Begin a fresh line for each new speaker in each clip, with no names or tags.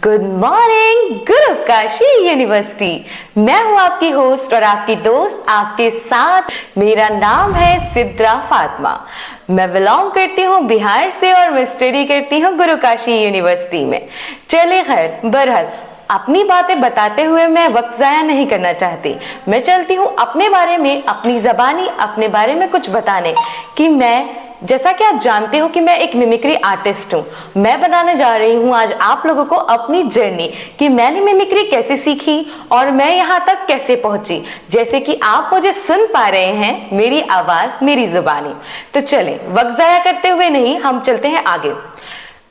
Good morning गुरु Kashi university. मैं हूं आपकी होस्ट और आपकी दोस्त, आपके साथ मेरा नाम है सिद्रा फातिमा। मैं बिलोंग करती हूं बिहार से और मैं स्टडी करती हूं गुरु काशी यूनिवर्सिटी में। चले खैर, बहरहाल अपनी बातें बताते हुए मैं वक्त जाया नहीं करना चाहती। मैं चलती हूँ अपने बारे में, अपनी जबानी अपने बारे में कुछ बताने कि मैं, जैसा कि आप जानते हो कि मैं एक मिमिक्री आर्टिस्ट हूँ। मैं बताने जा रही हूँ आज आप लोगों को अपनी जर्नी कि मैंने मिमिक्री कैसे सीखी और मैं यहाँ तक कैसे पहुंची। जैसे कि आप मुझे सुन पा रहे हैं, मेरी आवाज, मेरी जुबानी। तो चले वक्त जाया करते हुए नहीं, हम चलते हैं आगे।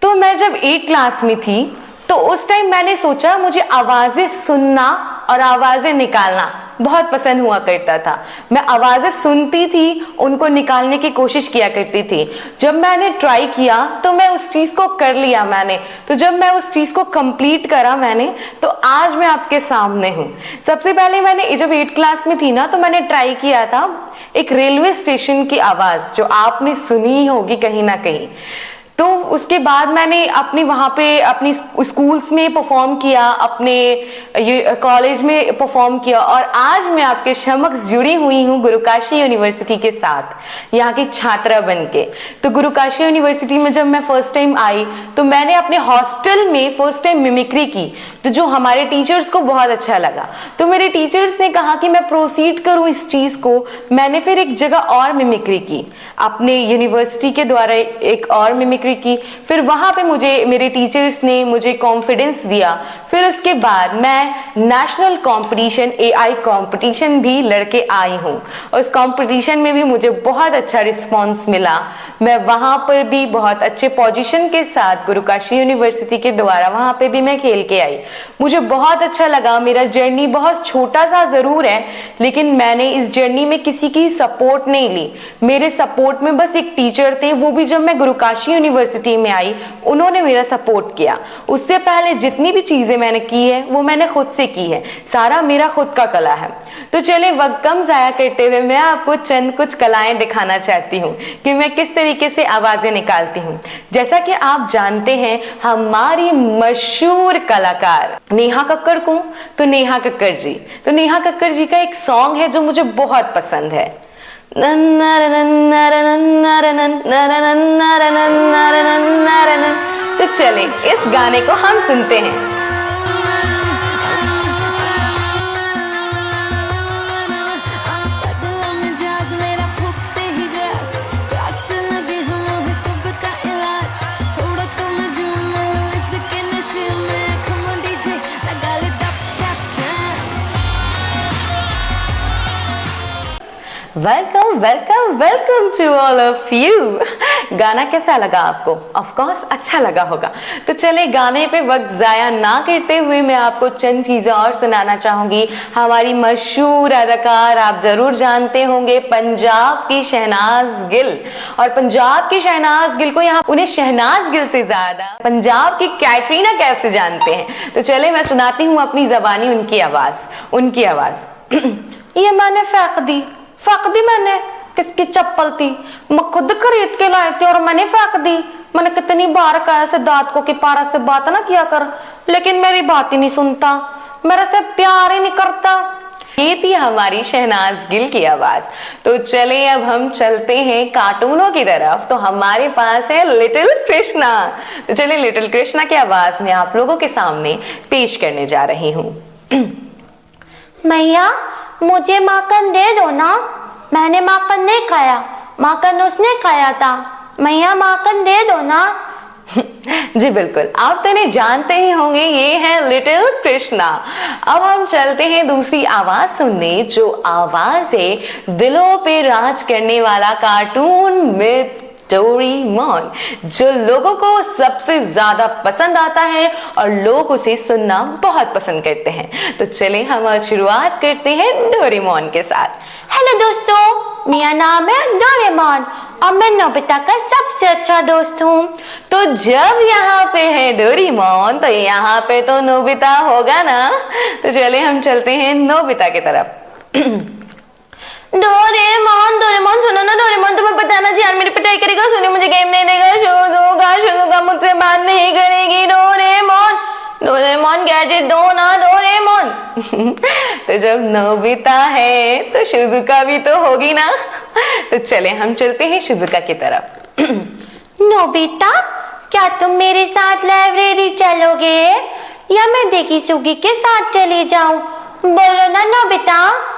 तो मैं जब 8th क्लास में थी तो उस टाइम मैंने सोचा मुझे आवाजें सुनना और आवाजें निकालना बहुत पसंद हुआ करता था। मैं आवाजें सुनती थी, उनको निकालने की कोशिश किया करती थी। जब मैंने ट्राई किया तो मैं उस चीज को कर लिया मैंने। तो जब मैं उस चीज को कंप्लीट करा मैंने, तो आज मैं आपके सामने हूँ। सबसे पहले मैंने जब 8th क्लास में थी ना, तो मैंने ट्राई किया था एक रेलवे स्टेशन की आवाज, जो आपने सुनी होगी कहीं ना कहीं। तो उसके बाद मैंने अपने वहां पे अपनी स्कूल्स में परफॉर्म किया, अपने कॉलेज में परफॉर्म किया और आज मैं आपके समक्ष जुड़ी हुई हूँ गुरु काशी यूनिवर्सिटी के साथ, यहाँ की छात्रा बनके। तो गुरु काशी यूनिवर्सिटी में जब मैं फर्स्ट टाइम आई तो मैंने अपने हॉस्टल में फर्स्ट टाइम मिमिक्री की, तो जो हमारे टीचर्स को बहुत अच्छा लगा। तो मेरे टीचर्स ने कहा कि मैं प्रोसीड करूँ इस चीज को। मैंने फिर एक जगह और मिमिक्री की, अपने यूनिवर्सिटी के द्वारा एक और मिमिक्री की। फिर वहां पे मेरे टीचर्स ने मुझे कॉन्फिडेंस दिया। फिर उसके बाद मैं नेशनल कंपटीशन, एआई कंपटीशन भी लड़के आई हूँ। उस कंपटीशन में भी मुझे बहुत अच्छा रिस्पांस मिला। मैं वहां पर भी बहुत अच्छे पोजीशन के साथ गुरु काशी यूनिवर्सिटी के द्वारा वहां पे भी मैं खेल के आई। मुझे बहुत अच्छा लगा। मेरा जर्नी बहुत छोटा सा जरूर है, लेकिन मैंने इस जर्नी में किसी की सपोर्ट नहीं ली। मेरे सपोर्ट में बस एक टीचर थे, वो भी जब मैं गुरु काशी यूनिवर्सिटी में आई उन्होंने मेरा सपोर्ट किया। उससे पहले जितनी भी चीजें मैंने की है वो मैंने खुद से की है, सारा मेरा खुद का कला है। तो चले वक्त कम जाया करते हुए मैं आपको चंद कुछ कलाएं दिखाना चाहती हूँ कि मैं किस तरीके से आवाजें निकालती हूँ। जैसा कि आप जानते हैं, हमारी मशहूर कलाकार नेहा कक्कड़ को, तो नेहा कक्कड़ जी, तो नेहा कक्कड़ जी का एक सॉन्ग है जो मुझे बहुत पसंद है। तो चले इस गाने को हम सुनते हैं। Welcome welcome welcome to all of you. गाना कैसा लगा आपको? ऑफ कोर्स अच्छा लगा होगा। तो चले गाने पे वक्त जाया ना करते हुए मैं आपको चंद चीजें और सुनाना चाहूंगी। हमारी मशहूर अदाकार आप जरूर जानते होंगे, पंजाब की शहनाज गिल। और पंजाब की शहनाज गिल को यहाँ उन्हें शहनाज गिल से ज्यादा पंजाब की कैटरीना कैफ से जानते हैं। तो चले मैं सुनाती हूँ अपनी जबानी उनकी आवाज। ये मैंने फेंक दी मैंने, किसकी चप्पल थी, मैं खुद खरीद के लाई थी और मैंने फेंक दी। मैंने कितनी बार कहा सिद्धार्थ को कि पारा से बात ना किया कर, लेकिन मेरी बात ही नहीं सुनता, मेरे से प्यार ही नहीं करता। ये थी हमारी शहनाज गिल की आवाज। तो चले अब हम चलते हैं कार्टूनों की तरफ। तो हमारे पास है लिटिल कृष्णा। तो चले लिटिल कृष्णा की आवाज में आप लोगों के सामने पेश करने जा रही हूँ।
मैया मुझे माखन दे दो ना, मैंने माखन नहीं खाया, माखन उसने खाया था। मैया माखन दे दो ना।
जी बिल्कुल, आप तो इन्हें जानते ही होंगे, ये है लिटिल कृष्णा। अब हम चलते हैं दूसरी आवाज सुनने, जो आवाज है दिलों पे राज करने वाला कार्टून में डोरेमोन, जो लोगों को सबसे ज्यादा पसंद आता है और लोग उसे सुनना बहुत पसंद करते हैं। तो चले हम आज शुरुआत करते हैं डोरेमोन के साथ।
हेलो दोस्तों, मेरा नाम है डोरेमोन और मैं नोबिता का सबसे अच्छा दोस्त हूँ।
तो जब यहाँ पे है डोरेमोन तो यहाँ पे तो नोबिता होगा ना। तो चले हम चलते हैं नोबिता की तरफ।
डोरेमोन सुनो ना, डोरेमोन तुम्हें बताना जान मेरी पिटाई करेगा, सुनी मुझे गेम नहीं देगा, शुजुका मुझसे बात नहीं करेगी। डोरेमोन
तो जब नोबिता है तो शिजुका भी तो होगी ना। तो चले हम चलते हैं शिजुका की तरफ।
नोबिता, क्या तुम मेरे साथ लाइब्रेरी चलोगे या मैं देखी सुगी के साथ चली जाऊं? बोलो ना नोबिता।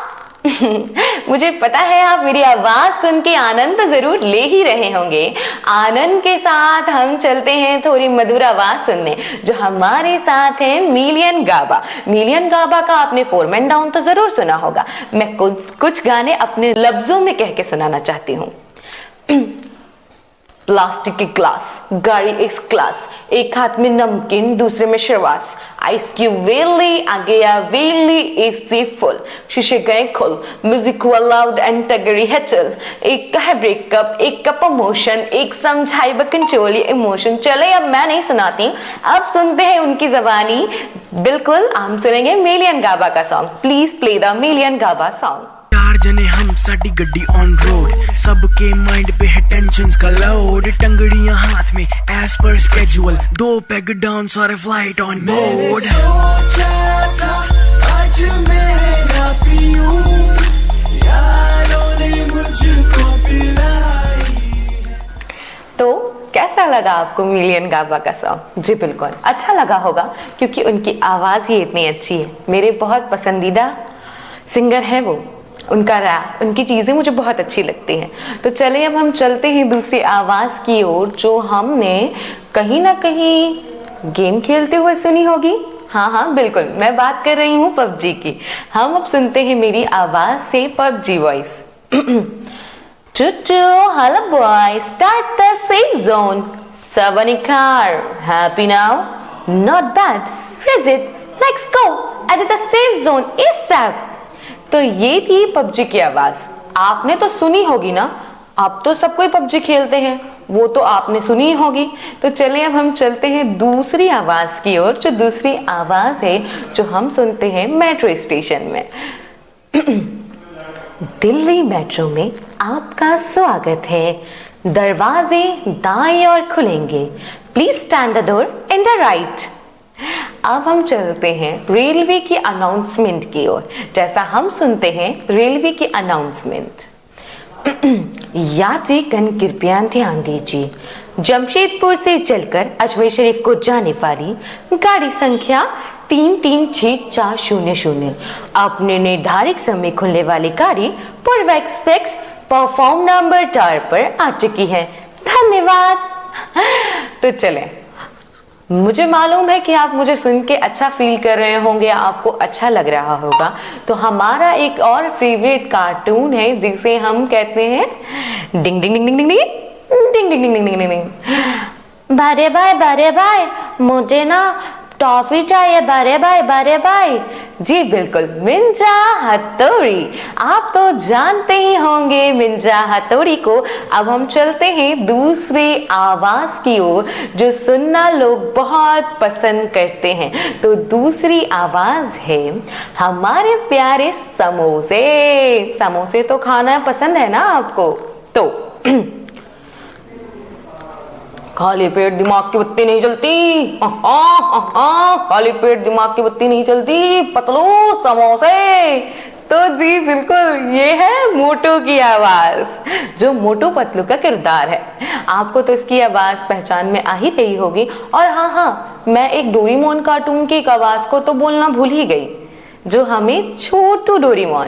मुझे पता है आप मेरी आवाज सुन के आनंद तो जरूर ले ही रहे होंगे। आनंद के साथ हम चलते हैं थोड़ी मधुर आवाज सुनने, जो हमारे साथ है मिलियन गाबा। मिलियन गाबा का आपने 4 Men Down तो जरूर सुना होगा। मैं कुछ गाने अपने लफ्जों में कह के सुनाना चाहती हूँ। प्लास्टिक की ग्लास, गाड़ी एक्स क्लास, एक हाथ में नमकीन दूसरे में शरवास, आइस की वेली आ गया वेली एसी फुल, शीशे गए खुल, म्यूजिक हुआ लाउड एंड टगरी है चल, एक का है ब्रेकअप एक का प्रमोशन, एक समझाई व कंट्रोल इमोशन। चले अब मैं नहीं सुनाती, अब सुनते हैं उनकी जबानी। बिल्कुल हम सुनेंगे मिलियन गाबा का song. Please play the Millind Gaba song.
4 जने हम साडी गड्डी ऑन रोड, सबके माइंड पे है टेंशन्स का लोड, टंगड़ियां हाथ में as per schedule, 2 peg down सारे फ्लाइट ऑन बोर्ड। आज मैं ना पीऊं, यारों ने मुझको पिलाई।
तो कैसा लगा आपको मिलियन गाबा का सॉन्ग? जी बिल्कुल अच्छा लगा होगा, क्योंकि उनकी आवाज ही इतनी अच्छी है। मेरे बहुत पसंदीदा सिंगर है वो। उनका रैप, उनकी चीजें मुझे बहुत अच्छी लगती हैं। तो चलिए अब हम चलते हैं दूसरी आवाज की ओर, जो हमने कहीं ना कहीं गेम खेलते हुए सुनी होगी। हाँ बिल्कुल, मैं बात कर रही हूँ पबजी की। हम अब सुनते हैं मेरी आवाज से PUBG voice. Hello boy, start the safe zone. Somebody car, happy now? Not bad. Raise it. Let's go. At the safe zone ASAP. तो ये थी पबजी की आवाज। आपने तो सुनी होगी ना, अब तो सब कोई पबजी खेलते हैं, वो तो आपने सुनी ही होगी। तो चलिए अब हम चलते हैं दूसरी आवाज की ओर, जो दूसरी आवाज है जो हम सुनते हैं मेट्रो स्टेशन में। दिल्ली मेट्रो में आपका स्वागत है। दरवाजे दाएं ओर खुलेंगे। Please stand the door in the right. अब हम चलते हैं रेलवे की अनाउंसमेंट की ओर, जैसा हम सुनते हैं रेलवे की अनाउंसमेंट। यात्रीगण कृपया ध्यान दीजिए, जमशेदपुर से चलकर अजमेर शरीफ को जाने वाली गाड़ी संख्या 336400 अपने निर्धारित समय खुलने वाली गाड़ी पूर्व एक्सप्रेस प्लेटफॉर्म नंबर 4 पर आ चुकी है। धन्यवाद। तो चले, मुझे मालूम है कि आप मुझे सुन के अच्छा फील कर रहे होंगे, आपको अच्छा लग रहा होगा। तो हमारा एक और फेवरेट कार्टून है जिसे हम कहते हैं डिंग डिंग डिंग डिंग डिंग डिंग डिंग डिंग डिंग डिंग डिंग।
बड़े भाई, मुझे ना टॉफी चाहिए। बड़े भाई।
जी बिल्कुल, मिंजा हथौड़ी। आप तो जानते ही होंगे मिंजा हथौड़ी को। अब हम चलते हैं दूसरी आवाज की ओर, जो सुनना लोग बहुत पसंद करते हैं। तो दूसरी आवाज है हमारे प्यारे समोसे। समोसे तो खाना पसंद है ना आपको? तो खाली पेट दिमाग की बत्ती नहीं जलती। खाली पेट दिमाग की बत्ती नहीं चलती, पतलू समोसे। तो जी बिल्कुल, ये है मोटू की आवाज, जो मोटू पतलू का किरदार है। आपको तो इसकी आवाज पहचान में आ ही रही होगी। और हाँ, मैं एक डोरेमोन कार्टून की एक आवाज को तो बोलना भूल ही गई, जो हमें छोटू डोरेमोन।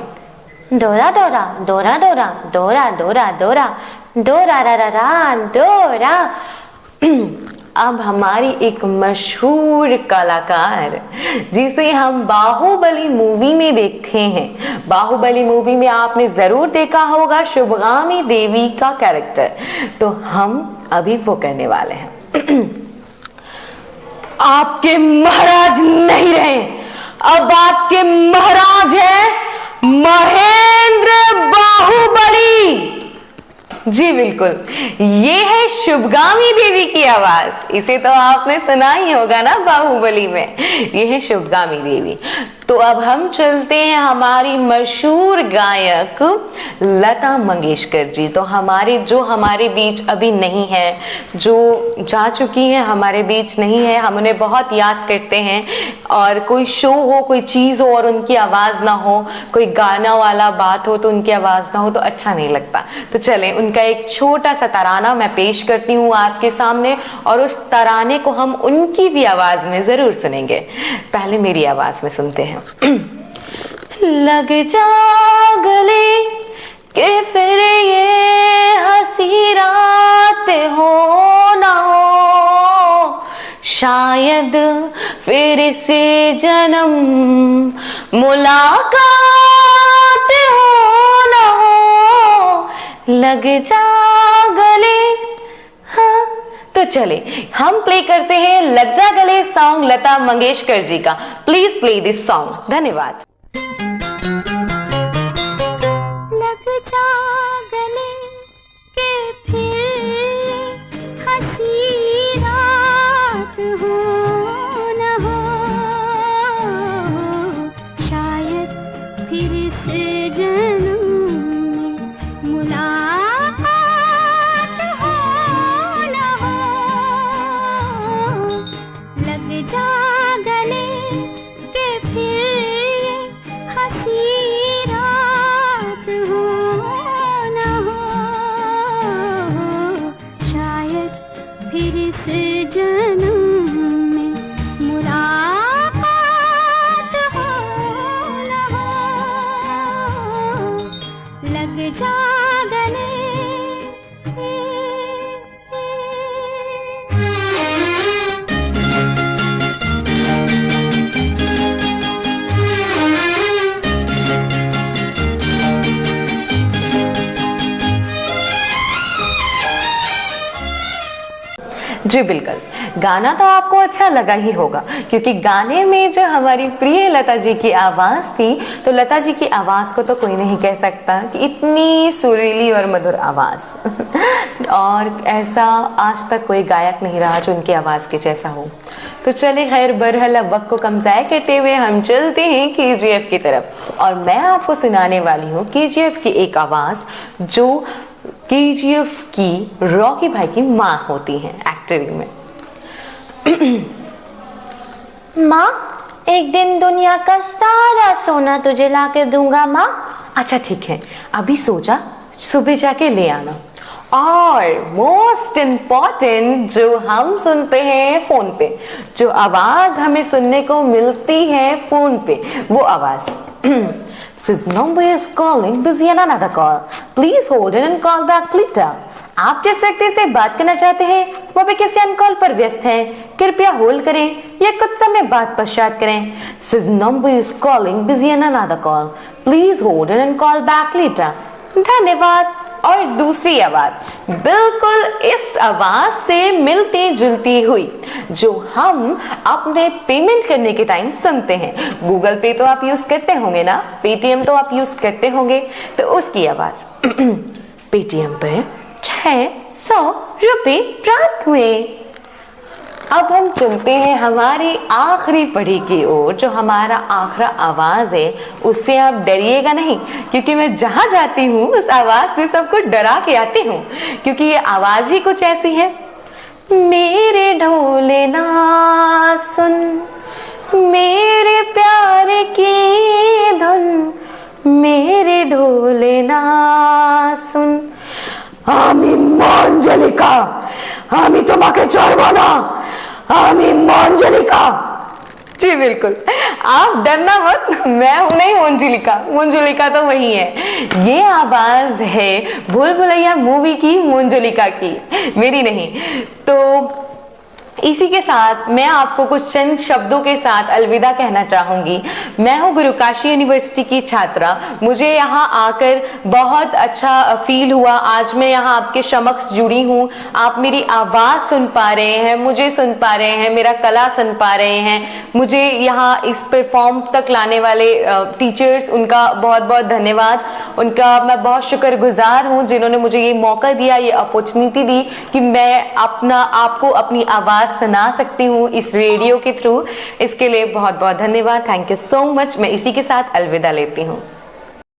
डोरा डोरा डोरा डोरा डोरा डोरा डोरा डोरा रा रा रा डोरा। अब हमारी एक मशहूर कलाकार, जिसे हम बाहुबली मूवी में देखे हैं। बाहुबली मूवी में आपने जरूर देखा होगा शुभगामी देवी का कैरेक्टर। तो हम अभी वो करने वाले हैं। आपके महाराज नहीं रहे, अब आपके महाराज हैं महेंद्र बाहुबली। जी बिल्कुल, ये है शुभगामी देवी की आवाज। इसे तो आपने सुना ही होगा ना बाहुबली में। ये है शुभगामी देवी।
तो अब हम चलते हैं हमारी मशहूर गायक लता मंगेशकर जी। तो हमारे बीच अभी नहीं है, जो जा चुकी हैं हमारे बीच नहीं है, हम उन्हें बहुत याद करते हैं। और कोई शो हो, कोई चीज हो और उनकी आवाज ना हो, कोई गाना वाला बात हो तो उनकी आवाज ना हो तो अच्छा नहीं लगता। तो चलें उनका एक छोटा सा तराना मैं पेश करती हूँ आपके सामने, और उस तराने को हम उनकी भी आवाज में जरूर सुनेंगे। पहले मेरी आवाज में सुनते हैं। लग जा गले के फिर ये हंसी रात हो ना हो, शायद फिर से जन्म मुलाकात हो ना हो, लग जा गले। हाँ तो चले हम प्ले करते हैं लग जा गले सॉन्ग लता मंगेशकर जी का। Please play this song. धन्यवाद।
लग जा गले के फिर हंसी रात हो न हो, शायद फिर से जन्म मुलाकात हो न हो, लग जा गले के फिर हंसी रात हो न हो, शायद फिर से जन्म में मुलाकात हो न हो, लग जा गले।
जी बिल्कुल, गाना तो आपको अच्छा लगा ही होगा, क्योंकि गाने में जो हमारी प्रिय लता जी की आवाज थी, तो लता जी की आवाज को तो कोई नहीं कह सकता कि इतनी सुरीली और मधुर आवाज और ऐसा आज तक कोई गायक नहीं रहा जो उनकी आवाज के जैसा हो। तो चले खैर बरहल अब वक्त को कम ज़ाया करते हुए हम चलते हैं KGF की तरफ, और मैं आपको सुनाने वाली हूँ KGF की एक आवाज जो KGF की रॉकी भाई की माँ होती हैं एक्टिंग में।
माँ, एक दिन दुनिया का सारा सोना तुझे ला के दूंगा माँ।
अच्छा ठीक है, अभी सो जा, सुबह जाके ले आना। और मोस्ट इम्पॉर्टेंट जो हम सुनते हैं फोन पे, जो आवाज हमें सुनने को मिलती है फोन पे, वो आवाज This number is calling, busy on another call. Please hold it and call back later. आप जिस व्यक्ति से बात करना चाहते हैं वो भी किसी अन्य कॉल पर व्यस्त है, कृपया होल्ड करें या कुछ समय बाद पश्चात करें। This number is calling, busy on another call. Please hold it and call back later. धन्यवाद। और दूसरी आवाज बिल्कुल इस आवाज से मिलती जुलती हुई, जो हम अपने पेमेंट करने के टाइम सुनते हैं। गूगल पे तो आप यूज करते होंगे ना, पेटीएम तो आप यूज करते होंगे, तो उसकी आवाज पेटीएम पर 600 रुपए प्राप्त हुए। अब हम चलते हैं हमारी आखिरी पढ़ी की ओर, जो हमारा आखिरी आवाज है। उससे आप डरिएगा नहीं, क्योंकि मैं जहां जाती हूँ उस आवाज से सबको डरा के आती हूँ, क्योंकि ये आवाज ही कुछ ऐसी है। मेरे ढोले ना सुन, मेरे प्यार की धुन, मेरे ढोले ना सुन। আমি মঞ্জলিকা, আমি তোমাকে ছাড়বো না, আমি মঞ্জলিকা। जी बिल्कुल, आप डरना मत, मैं हूं नहीं मंजुलिका, मंजुलिका तो वही है। ये आवाज है भूल भुलैया मूवी की मंजुलिका की, मेरी नहीं। तो इसी के साथ मैं आपको कुछ चंद शब्दों के साथ अलविदा कहना चाहूंगी। मैं हूँ गुरु काशी यूनिवर्सिटी की छात्रा, मुझे यहाँ आकर बहुत अच्छा फील हुआ। आज मैं यहाँ आपके समक्ष जुड़ी हूँ, आप मेरी आवाज सुन पा रहे हैं, मुझे सुन पा रहे हैं, मेरा कला सुन पा रहे हैं। मुझे यहाँ इस परफॉर्म तक लाने वाले टीचर्स, उनका बहुत बहुत धन्यवाद, उनका मैं बहुत शुक्रगुजार हूँ जिन्होंने मुझे ये मौका दिया, ये अपॉर्चुनिटी दी कि मैं आपको अपनी आवाज आवाज सुना सकती हूँ इस रेडियो के थ्रू, इसके लिए बहुत बहुत धन्यवाद। Thank you so much. मैं इसी के साथ अलविदा लेती हूँ।